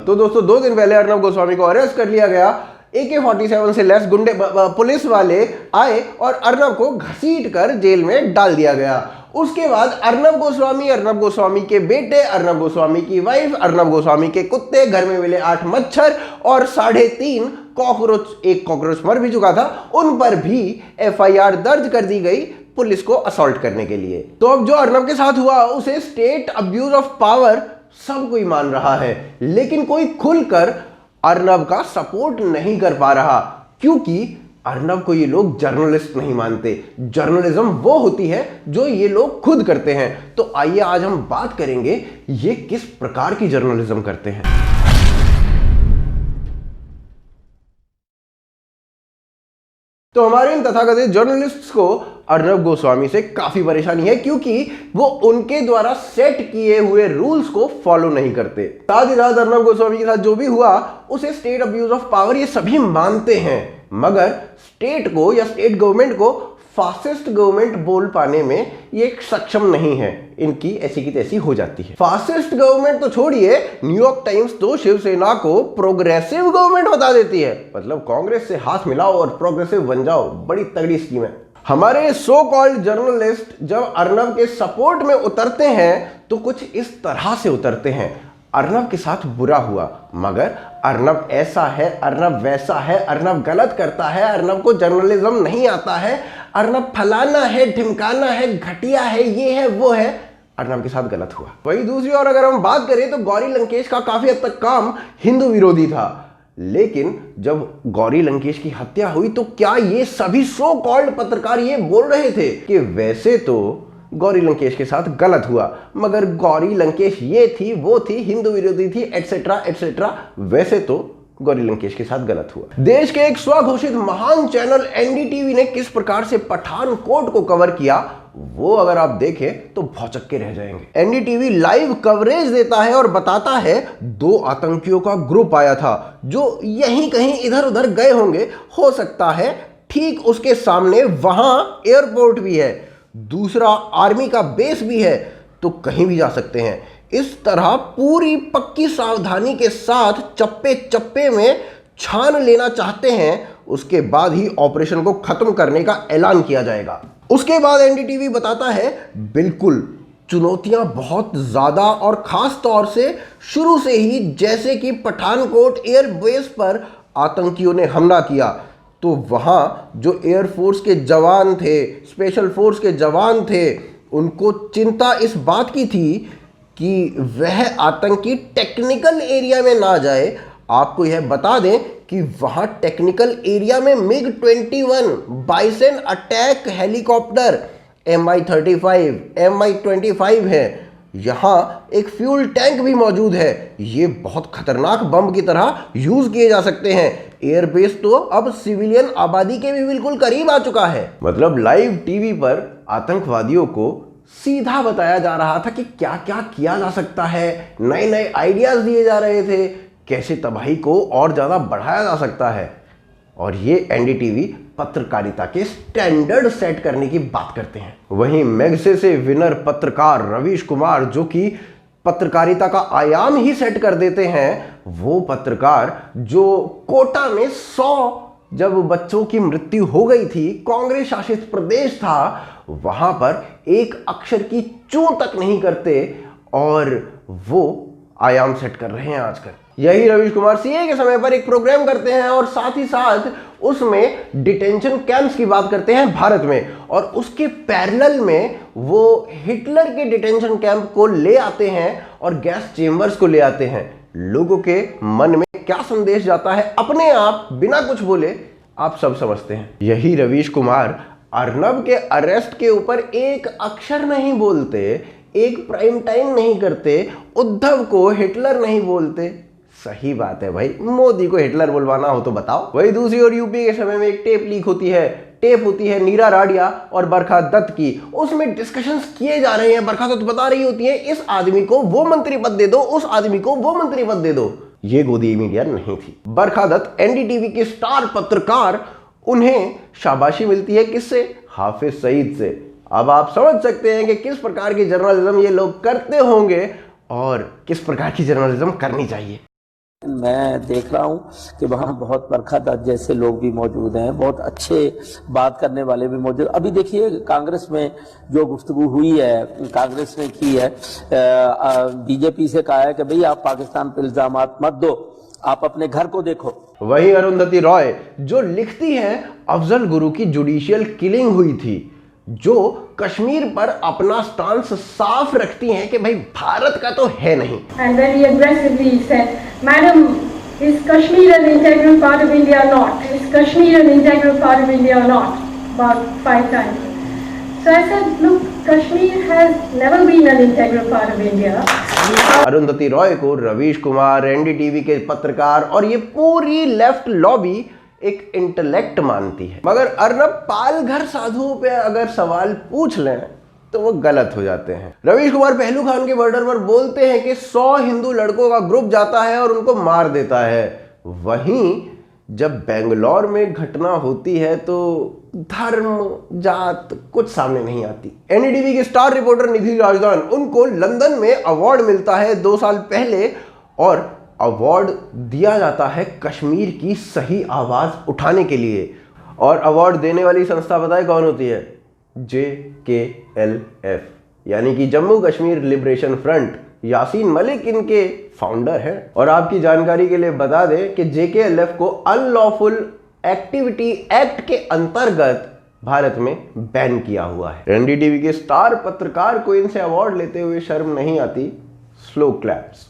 तो दोस्तों 2 दिन पहले अर्नब गोस्वामी को अरेस्ट कर लिया गया। AK-47 से लैस गुंडे पुलिस वाले आए और अर्नब को घसीट कर जेल में डाल दिया गया। उसके बाद अर्नब गोस्वामी के बेटे, अर्नब गोस्वामी की वाइफ, अर्नब गोस्वामी के कुत्ते, घर में मिले 8 मच्छर और 3.5 कॉकरोच, एक कॉकरोच मर भी चुका था, उन पर भी FIR दर्ज कर दी गई पुलिस को असॉल्ट करने के लिए। तो अब जो अर्नब के साथ हुआ उसे स्टेट अब्यूज ऑफ पावर सब कोई मान रहा है, लेकिन कोई खुलकर अर्नब का सपोर्ट नहीं कर पा रहा, क्योंकि अर्नब को ये लोग जर्नलिस्ट नहीं मानते। जर्नलिज्म वो होती है जो ये लोग खुद करते हैं। तो आइए आज हम बात करेंगे ये किस प्रकार की जर्नलिज्म करते हैं। तो हमारे इन तथाकथित जर्नलिस्ट्स को अर्नब गोस्वामी से काफी परेशानी है, क्योंकि वो उनके द्वारा सेट किए हुए रूल्स को फॉलो नहीं करते। साथ ही साथ अर्नब गोस्वामी के साथ जो भी हुआ उसे स्टेट अब्यूज ऑफ पावर ये सभी मानते हैं, मगर स्टेट को या स्टेट गवर्नमेंट को फासिस्ट गवर्नमेंट बोल पाने में ये सक्षम नहीं है। इनकी ऐसी की तैसी हो जाती है। फासिस्ट गवर्नमेंट तो छोड़िए, न्यूयॉर्क टाइम्स तो शिवसेना को प्रोग्रेसिव गवर्नमेंट बता देती है। मतलब कांग्रेस से हाथ मिलाओ और प्रोग्रेसिव बन जाओ, बड़ी तगड़ी स्कीम है। हमारे सो कॉल्ड जर्नलिस्ट जब अर्नब के सपोर्ट में उतरते हैं तो कुछ इस तरह से उतरते हैं। अर्नब के साथ बुरा हुआ, मगर अर्नब ऐसा है, अर्नब वैसा है, अर्नब गलत करता है, अर्नब को जर्नलिज्म नहीं आता है, अर्नब फलाना है, ढिमकाना है, घटिया है, ये है वो है। अर्नब के साथ गलत हुआ। वही दूसरी ओर अगर हम बात करें तो गौरी लंकेश का काफी हद तक काम हिंदू विरोधी था, लेकिन जब गौरी लंकेश की हत्या हुई तो क्या ये सभी सो कॉल्ड पत्रकार ये बोल रहे थे कि वैसे तो गौरी लंकेश के साथ गलत हुआ, मगर गौरी लंकेश ये थी, वो थी, हिंदू विरोधी थी, एटसेट्रा एटसेट्रा, वैसे तो गौरी लंकेश के साथ गलत हुआ। देश के एक स्वघोषित महान चैनल NDTV ने किस प्रकार से पठानकोट को कवर किया, वो अगर आप देखें तो भौचक्के के रह जाएंगे। NDTV लाइव कवरेज देता है और बताता है 2 आतंकियों का ग्रुप आया था जो यहीं कहीं इधर उधर गए होंगे, हो सकता है ठीक उसके सामने वहां एयरपोर्ट भी है, दूसरा आर्मी का बेस भी है, तो कहीं भी जा सकते हैं। इस तरह पूरी पक्की सावधानी के साथ चप्पे चप्पे में छान लेना चाहते हैं, उसके बाद ही ऑपरेशन को खत्म करने का ऐलान किया जाएगा। उसके बाद NDTV बताता है बिल्कुल चुनौतियां बहुत ज्यादा और खास तौर से शुरू से ही, जैसे कि पठानकोट एयरबेस पर आतंकियों ने हमला किया तो वहां जो एयरफोर्स के जवान थे, स्पेशल फोर्स के जवान थे, उनको चिंता इस बात की थी कि वह आतंकी टेक्निकल एरिया में ना जाए। आपको यह बता दें कि वहां टेक्निकल एरिया में MiG-21 bison attack helicopter, Mi-35, Mi-25 है, यहां एक फ्यूल टैंक भी मौजूद है। ये बहुत खतरनाक बम की तरह यूज किए जा सकते हैं। एयरबेस तो अब सिविलियन आबादी के भी बिल्कुल करीब आ चुका है। मतलब लाइव टीवी पर आतंकवादियों को सीधा बताया जा रहा था कि क्या क्या किया जा सकता है, नए नए आइडियाज दिए जा रहे थे, कैसे तबाही को और ज्यादा बढ़ाया जा सकता है। और ये NDTV पत्रकारिता के स्टैंडर्ड सेट करने की बात करते हैं। वहीं मैग्से से विनर पत्रकार रवीश कुमार, जो कि पत्रकारिता का आयाम ही सेट कर देते हैं, वो पत्रकार जो कोटा में 100 जब बच्चों की मृत्यु हो गई थी, कांग्रेस शासित प्रदेश था, वहां पर एक अक्षर की चूं तक नहीं करते और वो आयाम सेट कर रहे हैं आजकल। यही रवीश कुमार CA के समय पर एक प्रोग्राम करते हैं और साथ ही साथ उसमें डिटेंशन कैंप्स की बात करते हैं भारत में, और उसके पैरेलल में वो हिटलर के डिटेंशन कैंप को ले आते हैं और गैस चेंबर्स को ले आते हैं। लोगों के मन में क्या संदेश जाता है अपने आप बिना कुछ बोले आप सब समझते हैं। यही रवीश कुमार अर्नब के अरेस्ट के ऊपर एक अक्षर नहीं बोलते, एक प्राइम टाइम नहीं करते, उद्धव को हिटलर नहीं बोलते। सही बात है भाई, मोदी को हिटलर बुलवाना हो तो बताओ। वही दूसरी ओर यूपी के समय में एक टेप लीक होती है, टेप होती है नीरा राडिया और बरखा दत्त की। उसमें डिस्कशंस किए जा रहे हैं, बरखा दत्त बता रही होती है इस आदमी को वो मंत्री पद दे दो, उस आदमी को वो मंत्री पद दे दो। ये गोदी मीडिया नहीं थी। बरखा दत्त NDTV की स्टार पत्रकार, उन्हें शाबाशी मिलती है किससे? हाफिज सईद से। अब आप समझ सकते हैं कि किस प्रकार की जर्नलिज्म ये लोग करते होंगे और किस प्रकार की जर्नलिज्म करनी चाहिए। मैं देख रहा हूं कि वहाँ बहुत बरखा दत्त जैसे लोग भी मौजूद हैं, बहुत अच्छे बात करने वाले भी मौजूद। अभी देखिए कांग्रेस में जो गुफ्तगू हुई है, कांग्रेस ने की है, बीजेपी से कहा है कि भाई आप पाकिस्तान पर इल्जामात मत दो, आप अपने घर को देखो। वहीं अरुंधति रॉय जो लिखती हैं अफजल गुरु की जुडिशियल किलिंग हुई थी, जो कश्मीर पर अपना स्टांस साफ रखती हैं कि भाई भारत का तो है नहीं। And very aggressively said, "Madam, is Kashmir an integral part of India or not? Is Kashmir an integral part of India or not?" About 5 times. So I said, "Look, Kashmir has never been an integral part of India." Arundhati Roy को Ravish Kumar, NDTV के पत्रकार और ये पूरी left lobby एक intellect मानती है, मगर अर्नब पाल घर साधुओं पे अगर सवाल पूछ लें तो वो गलत हो जाते हैं। रवीश कुमार पहलू खान के मर्डर पर बोलते हैं कि 100 हिंदू लड़कों का ग्रुप जाता है और उनको मार देता है। वहीं जब बेंगलोर में घटना होती है तो धर्म जात कुछ सामने नहीं आती। एनडीटीवी की स्टार रिपोर्टर निधि राजदान, उनको लंदन में अवार्ड मिलता है 2 साल पहले, और अवार्ड दिया जाता है कश्मीर की सही आवाज उठाने के लिए। और अवार्ड देने वाली संस्था पता है कौन होती है? JKLF, यानी कि जम्मू कश्मीर लिबरेशन फ्रंट। यासीन मलिक इनके फाउंडर हैं। और आपकी जानकारी के लिए बता दें कि JKLF को अनलॉफुल एक्टिविटी एक्ट के अंतर्गत भारत में बैन किया हुआ है। एनडीटीवी के स्टार पत्रकार को इनसे अवार्ड लेते हुए शर्म नहीं आती। Slow claps.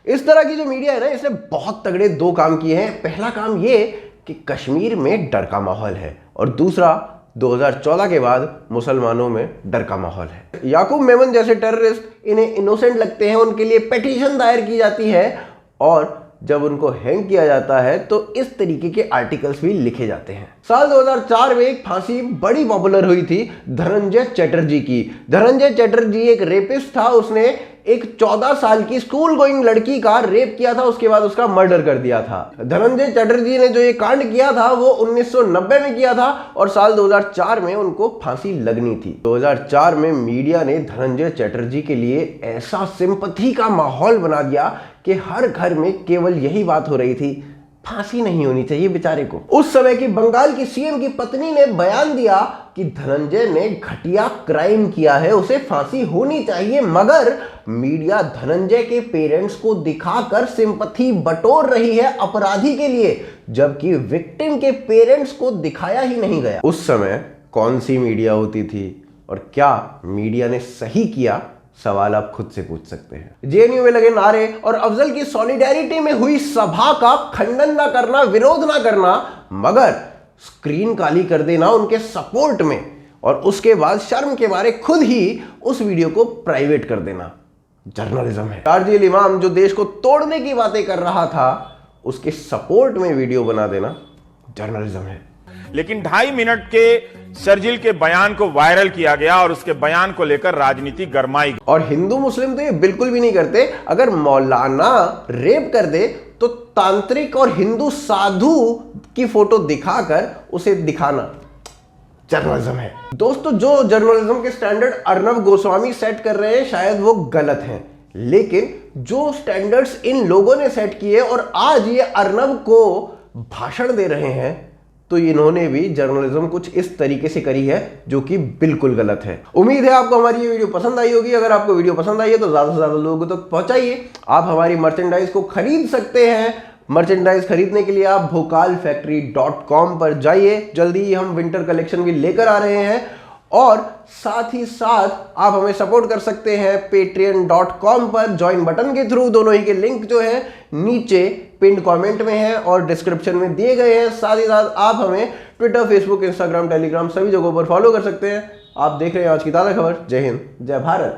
इस तरह की जो मीडिया है ना, इसने बहुत तगड़े 2 काम किए हैं। पहला काम ये कि कश्मीर में डर का माहौल है, और दूसरा 2014 के बाद मुसलमानों में डर का माहौल है। याकूब मेमन जैसे टेररिस्ट इन्हें इनोसेंट लगते हैं, उनके लिए पिटीशन दायर की जाती है, और जब उनको हैंग किया जाता है तो इस तरीके के आर्टिकल्स भी लिखे जाते हैं। साल 2004 में एक फांसी बड़ी पॉपुलर हुई थी धनंजय चटर्जी की। धनंजय चटर्जी एक रेपिस्ट था। उसने एक 14 साल की स्कूल गोइंग लड़की का रेप किया था, उसके बाद उसका मर्डर कर दिया था। धनंजय चटर्जी ने जो ये कांड किया था वो 1990 में किया था, और साल 2004 में उनको फांसी लगनी थी। 2004 में मीडिया ने धनंजय चटर्जी के लिए ऐसा सिंपैथी का माहौल बना दिया कि हर घर में केवल यही बात हो रही थी, फांसी नहीं होनी चाहिए बेचारे को। उस समय की बंगाल की सीएम की पत्नी ने बयान दिया कि धनंजय ने घटिया क्राइम किया है, उसे फांसी होनी चाहिए, मगर मीडिया धनंजय के पेरेंट्स को दिखाकर सिंपैथी बटोर रही है अपराधी के लिए, जबकि विक्टिम के पेरेंट्स को दिखाया ही नहीं गया। उस समय कौन सी मीडिया होती थी और क्या मीडिया ने सही किया? सवाल आप खुद से पूछ सकते हैं। जेएनयू में लगे नारे और अफजल की सॉलिडेरिटी में हुई सभा का खंडन ना करना, विरोध ना करना, मगर स्क्रीन काली कर देना उनके सपोर्ट में, और उसके बाद शर्म के मारे खुद ही उस वीडियो को प्राइवेट कर देना, जर्नलिज्म है। शारजील इमाम जो देश को तोड़ने की बातें कर रहा था, उसके सपोर्ट में वीडियो बना देना जर्नलिज्म है। लेकिन 2.5 मिनट के शर्जील के बयान को वायरल किया गया और उसके बयान को लेकर राजनीति गरमाई। और हिंदू मुस्लिम तो ये बिल्कुल भी नहीं करते। अगर मौलाना रेप कर दे तो तांत्रिक और हिंदू साधु की फोटो दिखाकर उसे दिखाना जर्नलिज्म है। दोस्तों, जो जर्नलिज्म के स्टैंडर्ड अर्नब गोस्वामी सेट कर रहे हैं शायद वो गलत हैं, लेकिन जो स्टैंडर्ड्स इन लोगों ने सेट किए और आज ये अर्नब को भाषण दे रहे हैं, तो इन्होंने भी जर्नलिज्म कुछ इस तरीके से करी है जो कि बिल्कुल गलत है। उम्मीद है आपको हमारी ये वीडियो पसंद आई होगी। अगर आपको वीडियो पसंद आई है तो ज्यादा से ज्यादा लोगों तक पहुंचाइए। आप हमारी मर्चेंडाइज को खरीद सकते हैं। मर्चेंडाइज खरीदने के लिए आप भोकालफैक्ट्री.com पर जाइए। जल्दी ही हम विंटर कलेक्शन भी लेकर आ रहे हैं, और साथ ही साथ आप हमें सपोर्ट कर सकते हैं patreon.com पर ज्वाइन बटन के थ्रू। दोनों ही के लिंक जो है नीचे पिन कमेंट में है और डिस्क्रिप्शन में दिए गए हैं। साथ ही साथ आप हमें ट्विटर, फेसबुक, इंस्टाग्राम, टेलीग्राम सभी जगहों पर फॉलो कर सकते हैं। आप देख रहे हैं आज की ताज़ा खबर। जय हिंद, जय भारत।